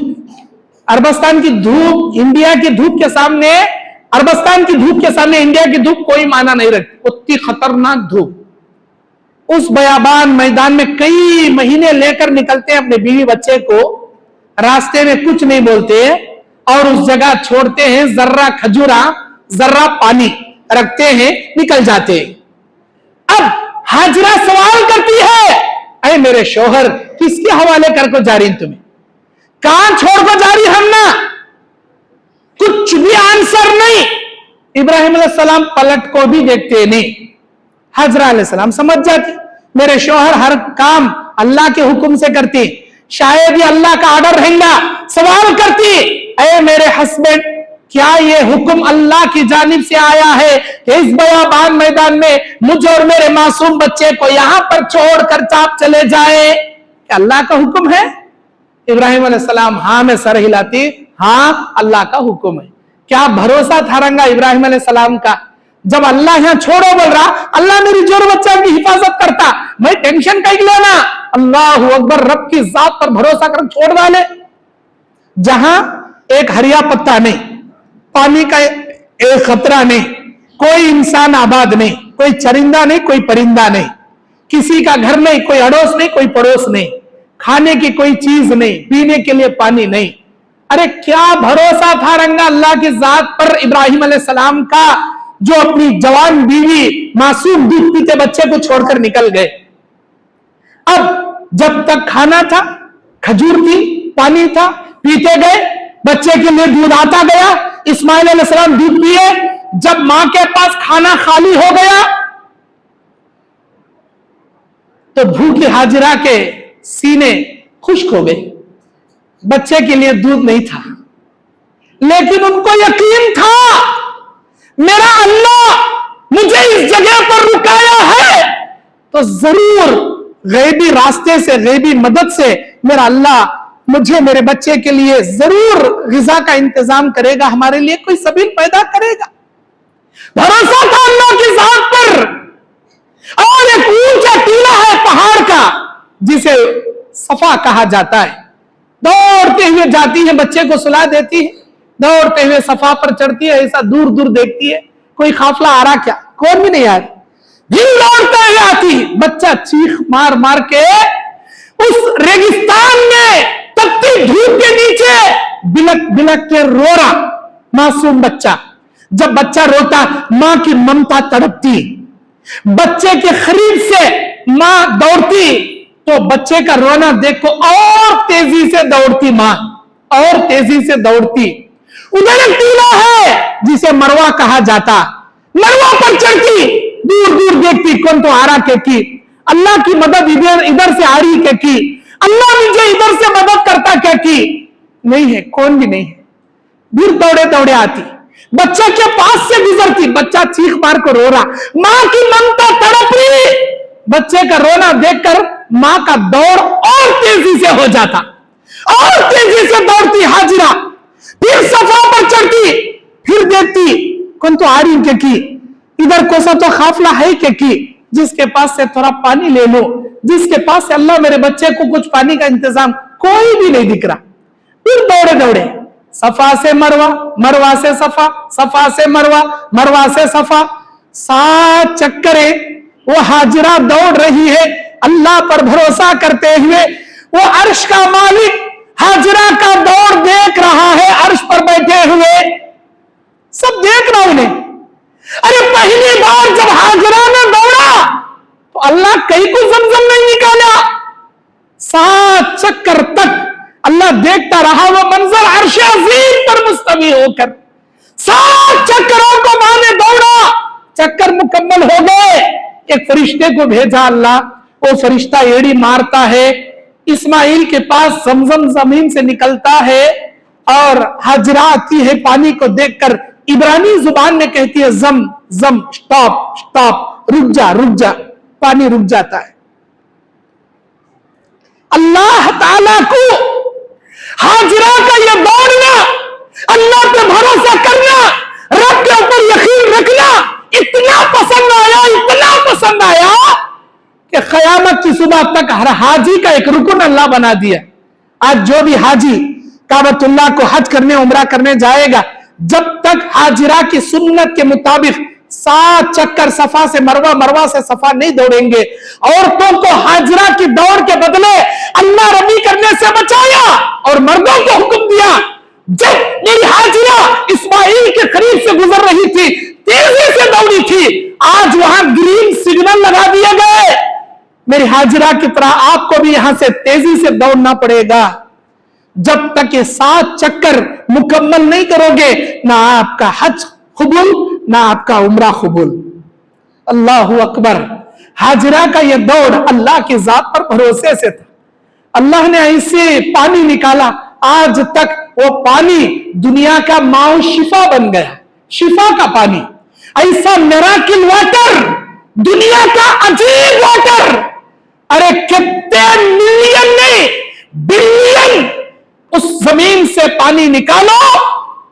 अरबस्तान की धूप इंडिया की धूप के सामने, अरबस्तान की धूप के सामने इंडिया की धूप कोई माना नहीं रखती। उतनी खतरनाक धूप। उस बयाबान मैदान में कई महीने लेकर निकलते हैं अपने बीवी बच्चे को, रास्ते में कुछ नहीं बोलते और उस जगह छोड़ते हैं, जर्रा खजूरा जर्रा पानी रखते हैं, निकल जाते हैं। अब हाजरा सवाल करती है, अरे मेरे शोहर किसके हवाले कर को जा रही तुम्हें, कहां छोड़ को जा रही हम ना, कुछ भी आंसर नहीं। इब्राहिम अलैहिस्सलाम पलट को भी देखते नहीं। हाजरा अलैहिस्सलाम समझ जाती, मेरे शौहर हर काम अल्लाह के हुक्म से करती, शायद ये अल्लाह का ऑर्डर रहेगा। सवाल करती, अरे मेरे हस्बैंड क्या ये हुक्म अल्लाह की जानिब से आया है कि इस बयाबान मैदान में मुझे और मेरे मासूम बच्चे को यहां पर छोड़कर आप चले जाए, क्या अल्लाह का हुक्म है? इब्राहिम अलैहिस्सलाम हाँ में सर हिलाती, हाँ अल्लाह का हुक्म है। क्या भरोसा था रंगा इब्राहिम अलैहिस्सलाम का, जब अल्लाह यहां छोड़ो बोल रहा, अल्लाह मेरी जोर बच्चा की हिफाजत करता, मैं टेंशन कहीं लेना। अल्लाह अकबर, रब की जात पर भरोसा कर छोड़ डाले। जहां एक हरिया पत्ता नहीं, पानी का एक खतरा नहीं, कोई इंसान आबाद नहीं, कोई चरिंदा नहीं, कोई परिंदा नहीं, किसी का घर नहीं, कोई अड़ोस नहीं, कोई पड़ोस नहीं, खाने की कोई चीज नहीं, पीने के लिए पानी नहीं, अरे क्या भरोसा था रंगा अल्लाह की जात पर इब्राहिम अलैहिस्सलाम का, जो अपनी जवान बीवी मासूम दूध पीते बच्चे को छोड़कर निकल गए। अब जब तक खाना था, खजूर थी, पानी था, पीते गए, बच्चे के लिए दूध आता गया, इस्माइल अलैहिस्सलाम दूध पिए। जब मां के पास खाना खाली हो गया तो भूखी हाजिरा के सीने खुश्क हो गए, बच्चे के लिए दूध नहीं था। लेकिन उनको यकीन था मेरा अल्लाह मुझे इस जगह पर रुकाया है तो जरूर गैबी रास्ते से, गैबी मदद से मेरा अल्लाह मुझे, मेरे बच्चे के लिए जरूर गिजा का इंतजाम करेगा, हमारे लिए कोई सबील पैदा करेगा। भरोसा था अल्लाह की जात पर। और एक ऊंचा टीला है पहाड़ का जिसे सफा कहा जाता है। दौड़ते हुए जाती है, बच्चे को सुला देती है, दौड़ते हुए सफा पर चढ़ती है, ऐसा दूर दूर देखती है कोई काफिला आ रहा क्या, कौन भी नहीं आ रहा। फिर दौड़ते हुए आती, बच्चा चीख मार मार के उस रेगिस्तान में तपती धूप के नीचे बिलक बिलक के रो रहा मासूम बच्चा। जब बच्चा रोता मां की ममता तड़पती, बच्चे के करीब से मां दौड़ती तो बच्चे का रोना देखो और तेजी से दौड़ती मां, और तेजी से दौड़ती। उधर एक टीला है जिसे मरवा कहा जाता, मरवा पर चढ़ती, दूर दूर देखती कौन तो आ रहा के की, अल्लाह की मदद इधर से आ रही के की, अल्लाह मुझे इधर से मदद करता क्या की, नहीं है, कौन भी नहीं है। दूर दौड़े दौड़े आती, बच्चा के पास से गुजरती, बच्चा चीख मार कर रो रहा, मां की ममता तड़प रही। बच्चे का रोना देखकर मां का दौड़ और तेजी से हो जाता, और तेजी से दौड़ती हाजिरा, फिर सफा पर चढ़ती, फिर देखती कौन तो आ रही के की, इधर कोसा तो काफिला है के की, जिसके पास से थोड़ा पानी ले लो, जिसके पास से अल्लाह मेरे बच्चे को कुछ पानी का इंतजाम, कोई भी नहीं दिख रहा। फिर दौड़े दौड़े सफा से मरवा, मरवा से सफा, सफा से मरवा, मरवा से सफा, 7 चक्करे वो हाजिरा दौड़ रही है अल्लाह पर भरोसा करते हुए। वो अर्श का मालिक हाजिरा का दौड़ देख रहा है, अर्श पर बैठे हुए सब देख रहा उन्हें। अरे पहली बार जब हाजिरा ने दौड़ा तो अल्लाह कहीं को जमजम नहीं निकाला, 7 चक्कर तक अल्लाह देखता रहा वो मंजर अर्श अज़ीम पर मुस्तवी होकर। 7 चक्करों को मां ने दौड़ा, चक्कर मुकम्मल हो गए, एक फरिश्ते को भेजा अल्लाह, वो फरिश्ता एड़ी मारता है, इस्माइल के पास जमजम जमीन से निकलता है और हाजिरा आती है पानी को देखकर, इब्रानी जुबान में कहती है जम जम, स्टॉप स्टॉप, रुक जा रुक जा, पानी रुक जाता है। अल्लाह ताला को हाजिरा का ये दौड़ना, अल्लाह पे भरोसा करना, रब के ऊपर यकीन रखना इतना पसंद आया, इतना पसंद आया कि क़यामत की सुबह तक हर हाजी का एक रुकन अल्लाह बना दिया। आज जो भी हाजी काबतुल्लाह को हज करने, उमरा करने जाएगा, जब तक हाजिरा की सुन्नत के मुताबिक 7 चक्कर सफा से मरवा, मरवा से सफा नहीं दौड़ेंगे, औरतों को हाजिरा की दौड़ के बदले अल्लाह रबी करने से बचाया और मर्दों को हुक्म दिया। जब मेरी हाजिरा इस्माइल के करीब से गुजर रही थी, तेजी से दौड़ी थी, आज वहां ग्रीन सिग्नल लगा दिए गए, मेरी हाजिरा की तरह आपको भी यहां से तेजी से दौड़ना पड़ेगा। जब तक ये 7 चक्कर मुकम्मल नहीं करोगे, ना आपका हज कबूल, ना आपका उम्रा कबूल। अल्लाहु अकबर। हाजिरा का यह दौड़ अल्लाह की जात पर भरोसे से था। अल्लाह ने ऐसे पानी निकाला, आज तक वो पानी दुनिया का माओ शिफा बन गया, शिफा का पानी, ऐसा मिराकिल वाटर, दुनिया का अजीब वाटर। अरे कितने मिलियन नहीं बिलियन उस जमीन से पानी निकालो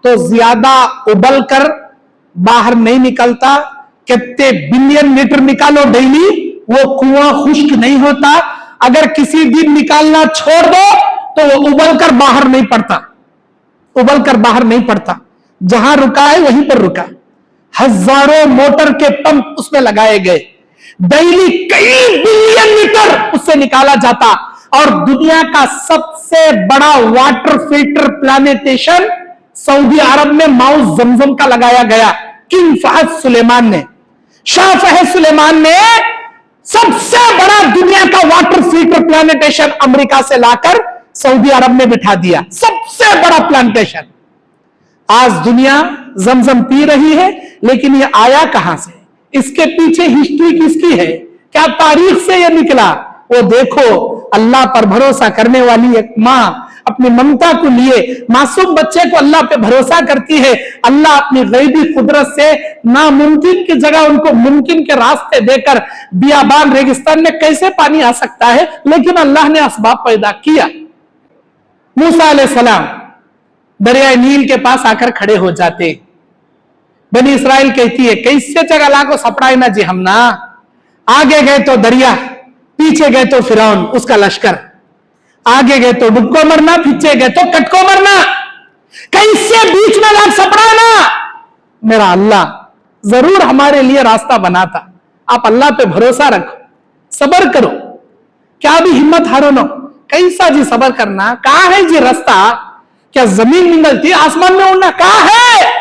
तो ज्यादा उबल कर बाहर नहीं निकलता। कितने बिलियन लीटर निकालो डेली, वो कुआं खुश्क नहीं होता। अगर किसी दिन निकालना छोड़ दो तो वो उबल कर बाहर नहीं पड़ता, उबल कर बाहर नहीं पड़ता। जहां रुका है वहीं पर रुका। हजारों मोटर के पंप उसमें लगाए गए, डेली कई बिलियन लीटर उससे निकाला जाता। और दुनिया का सबसे बड़ा वाटर फिल्टर प्लांटेशन सऊदी अरब में माउस जमजम का लगाया गया। किंग फहद सुलेमान ने, शाह फहद सुलेमान ने सबसे बड़ा दुनिया का वाटर फिल्टर प्लांटेशन अमेरिका से लाकर सऊदी अरब में बिठा दिया, सबसे बड़ा प्लांटेशन। आज दुनिया जमजम पी रही है, लेकिन ये आया कहां से, इसके पीछे हिस्ट्री किसकी है, क्या तारीख से ये निकला? वो देखो, अल्लाह पर भरोसा करने वाली एक मां अपनी ममता को लिए मासूम बच्चे को अल्लाह पे भरोसा करती है। अल्लाह अपनी गैबी कुदरत से नामुमकिन की जगह उनको मुमकिन के रास्ते देकर, बियाबान रेगिस्तान में कैसे पानी आ सकता है, लेकिन अल्लाह ने असबाब पैदा किया। मूसा अलैहिस्सलाम दरिया नील के पास आकर खड़े हो जाते। बनी इसराइल कहती है, कैसे जगह लाको सपड़ाई ना जी हम ना। आगे गए तो दरिया, पीछे गए तो फिरौन उसका लश्कर, आगे गए तो डुबको मरना, पीछे गए तो कटको मरना, कैसे बीच में लाग सपड़ाना। मेरा अल्लाह जरूर हमारे लिए रास्ता बनाता। आप अल्लाह पे भरोसा रखो, सबर करो, क्या भी हिम्मत हारो ना। कैसा जी सबर करना, कहां है जी रास्ता, क्या जमीन निकलती आसमान में उड़ना, कहां है?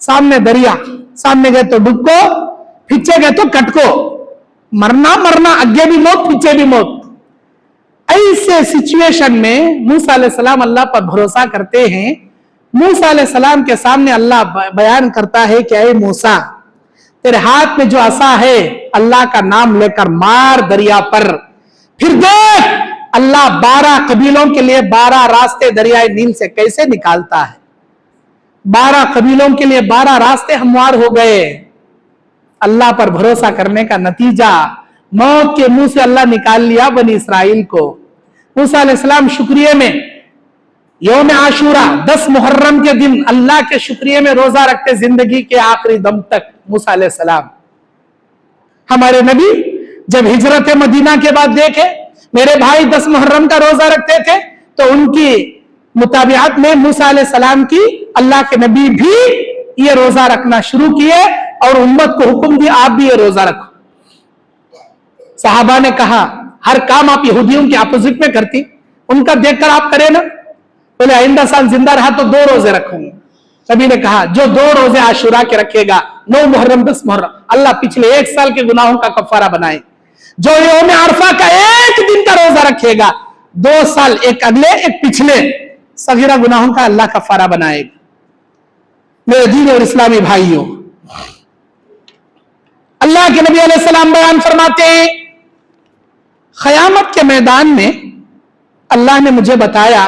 सामने दरिया, सामने गए तो डुबको, पीछे गए तो कटको, मरना मरना, आगे भी मौत पीछे भी मौत। ऐसे सिचुएशन में मूसा अलैहिस्सलाम अल्लाह पर भरोसा करते हैं। मूसा अलैहिस्सलाम के सामने अल्लाह बयान करता है कि ऐ मूसा, तेरे हाथ में जो असा है, अल्लाह का नाम लेकर मार दरिया पर, फिर देख अल्लाह 12 कबीलों के लिए 12 रास्ते दरियाए नील से कैसे निकालता है। 12 कबीलों के लिए 12 रास्ते हमवार हो गए। अल्लाह पर भरोसा करने का नतीजा, मौत के मुंह से अल्लाह निकाल लिया बनी इसराइल को। मूसा अलैहिस्सलाम शुक्रिया में यौम आशूरा 10 मुहर्रम के दिन अल्लाह के शुक्रिया में रोजा रखते जिंदगी के आखिरी दम तक। मूसा अलैहिस्सलाम हमारे नबी जब हिजरत मदीना के बाद देखे मेरे भाई 10 मुहर्रम का रोजा रखते थे, तो उनकी मुताबियात में मूसा अलैहिस्सलाम की अल्लाह के नबी भी ये रोजा रखना शुरू किए और उम्मत को हुक्म दिया, आप भी ये रोजा रखो। सहाबा ने कहा, हर काम आप यहूदियों के अपोजिट में करती, उनका देखकर आप करें ना। बोले आइंदा साल जिंदा रहा तो 2 रोजे रखूंगा। नबी ने कहा, जो 2 रोजे आशुरा के रखेगा, 9 मुहर्रम 10 मुहर्रम, अल्लाह पिछले 1 साल के गुनाहों का कफारा बनाए। जो यौम अरफा का 1 दिन का रोजा रखेगा, 2 साल, एक अगले एक पिछले सगीरा गुनाहों का अल्लाह कफारा बनाएगा। मेरे दीन और इस्लामी भाइयों, अल्लाह के नबी अलैहिस्सलाम बयान फरमाते हैं, क़यामत के मैदान में अल्लाह ने मुझे बताया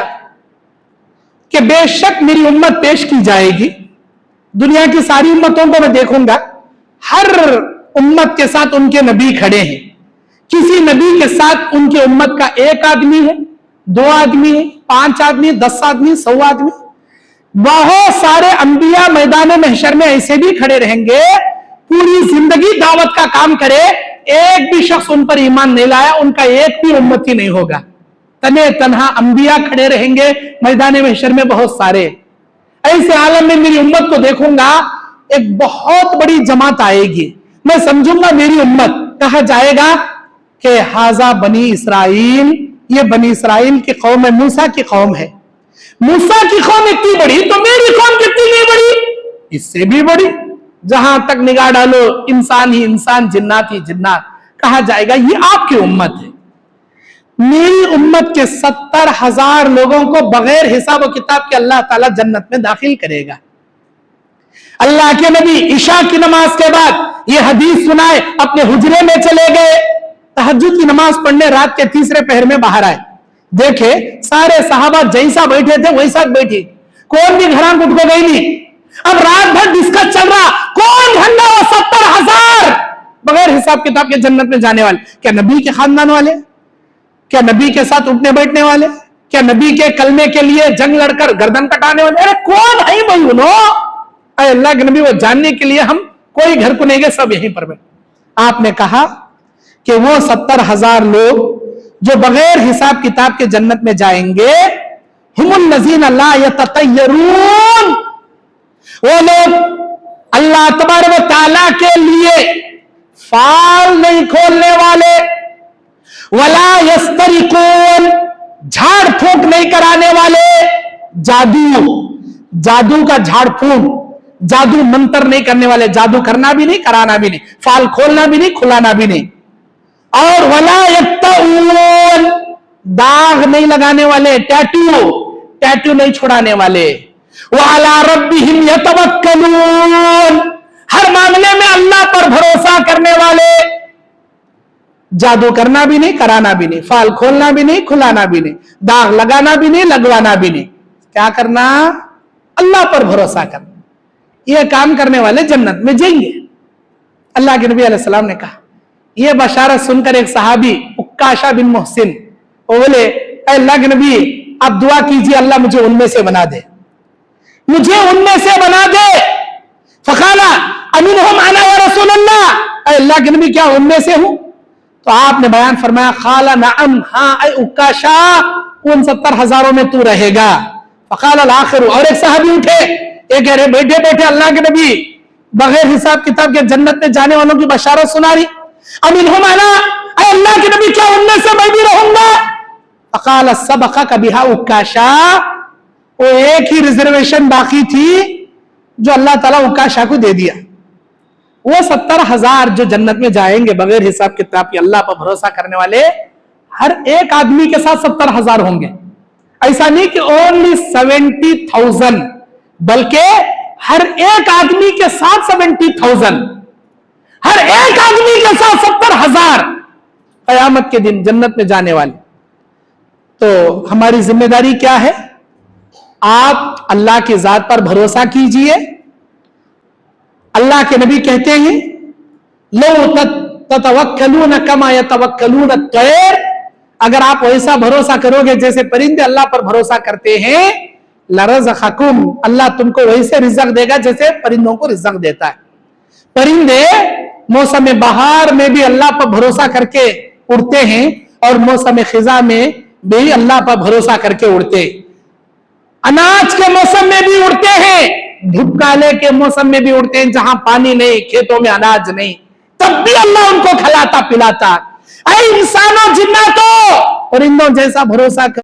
कि बेशक मेरी उम्मत पेश की जाएगी। दुनिया की सारी उम्मतों को मैं देखूंगा, हर उम्मत के साथ उनके नबी खड़े हैं। किसी नबी के साथ उनकी उम्मत का 1 आदमी है, 2 आदमी है, 5 आदमी, 10 आदमी, 100 आदमी, बहुत सारे अंबिया मैदान महशर में ऐसे भी खड़े रहेंगे, पूरी जिंदगी दावत का काम करे, एक भी शख्स उन पर ईमान नहीं लाया, उनका एक भी उम्मती नहीं होगा। तने तन्हा अंबिया खड़े रहेंगे मैदान महशर में बहुत सारे। ऐसे आलम में मेरी उम्मत को देखूंगा, एक बहुत बड़ी जमात आएगी, मैं समझूंगा मेरी उम्मत। कहा जाएगा कि हाजा बनी इसराइल, ये बनी इसराइल की कौम है, मूसा की कौम है। मूसा की कौम इतनी बड़ी तो मेरी कौम कितनी नहीं बड़ी, इससे भी बड़ी। जहां तक निगाह डालो इंसान ही इंसान, जिन्नात ही जिन्नात। कहा जाएगा ये आपकी उम्मत है। मेरी उम्मत के 70,000 लोगों को बगैर हिसाब और किताब के अल्लाह ताला जन्नत में दाखिल करेगा। अल्लाह के नबी इशा की नमाज के बाद ये हदीस सुनाए, अपने हुजरे में चले गए, तहज्जुद की नमाज पढ़ने रात के 3रे पहर में बाहर आए। देखे सारे सहाबा जैसा बैठे थे वैसा बैठी, कौन भी घरान उठ को गई नहीं। अब रात भर डिस्कस चल रहा, कौन झंडा 70,000 बगैर हिसाब किताब के जन्नत में जाने वाले। क्या नबी के खानदान वाले, क्या नबी के साथ उठने बैठने वाले, क्या नबी के कलमे के लिए जंग लड़कर गर्दन कटाने वाले, अरे कौन है भाई उनो। अल्लाह के नबी वो जानने के लिए हम कोई घर को नहीं गए, सब यहीं पर बैठे। आपने कहा कि वो 70,000 लोग जो बगैर हिसाब किताब के जन्नत में जाएंगे, हुमुल लज़ीना ला यततय्यरून, वो लोग अल्लाह तबारक व तआला के लिए फाल नहीं खोलने वाले, वला यस्तरिकून, झाड़ फूंक नहीं कराने वाले, जादू का झाड़ फूंक, जादू मंत्र नहीं करने वाले, जादू करना भी नहीं, कराना भी नहीं, फाल खोलना भी नहीं, खुलाना भी नहीं। और वला यक्तऊन, दाग नहीं लगाने वाले, टैटू नहीं छुड़ाने वाले। वअला रब्बिहिम यतवक्कलून, हर मामले में अल्लाह पर भरोसा करने वाले, जादू करना भी नहीं, कराना भी नहीं, फाल खोलना भी नहीं, खुलाना भी नहीं, दाग लगाना भी नहीं, लगवाना भी नहीं। क्या करना? अल्लाह पर भरोसा करना। यह काम करने वाले जन्नत में जाएंगे। अल्लाह के नबी अलैहि सलाम ने कहा, यह बशारत सुनकर एक सहाबी उक्काशा बिन मोहसिन, वो बोले, अल्लाह के नबी आप दुआ कीजिए अल्लाह मुझे उनमें से बना दे, मुझे उनमें से बना दे। फकाला अमिनहुम अना या रसूलल्लाह, अल्लाह के नबी क्या उनमें से हूं? तो आपने बयान फरमाया, खाला नअम, हाँ ऐ उक्काशा, उन 70,000 में तू रहेगा। फकाल आखिर, और एक सहाबी उठे, एक कह रहे बैठे बैठे अल्लाह के नबी बगैर हिसाब किताब के जन्नत में जाने वालों की बशारत सुना रही। अमिनहुम अना, अल्लाह के नबी क्या उनमें से मैं भी रहूंगा? फकाल सबका बिहा उक्काशा, वो एक ही रिजर्वेशन बाकी थी जो अल्लाह ताला उक्काशा को दे दिया। वो 70,000 जो जन्नत में जाएंगे बगैर हिसाब किताब के, अल्लाह पर भरोसा करने वाले, हर एक आदमी के साथ 70,000 होंगे। ऐसा नहीं कि ओनली 70,000, बल्कि हर एक आदमी के साथ 70,000, हर एक आदमी के साथ 70,000 कयामत के दिन जन्नत में जाने वाले। तो हमारी जिम्मेदारी क्या है? आप अल्लाह की जात पर भरोसा कीजिए। अल्लाह के नबी कहते हैं, लो ततवक्कलून कमा यतवक्कलून अत्तैर, अगर आप वैसा भरोसा करोगे जैसे परिंदे अल्लाह पर भरोसा करते हैं, लरज़क़कुम, अल्लाह तुमको वैसे रिज़्क़ देगा जैसे परिंदों को रिज़्क़ देता है। परिंदे मौसम बहार में भी अल्लाह पर भरोसा करके उड़ते हैं और मौसम खिजा में भी अल्लाह पर भरोसा करके उड़ते। अनाज के मौसम में भी उड़ते हैं, धूपकाले के मौसम में भी उड़ते हैं, जहां पानी नहीं, खेतों में अनाज नहीं, तब भी अल्लाह उनको खिलाता पिलाता। ऐ इंसानों जिन्नातों, परिंदों जैसा भरोसा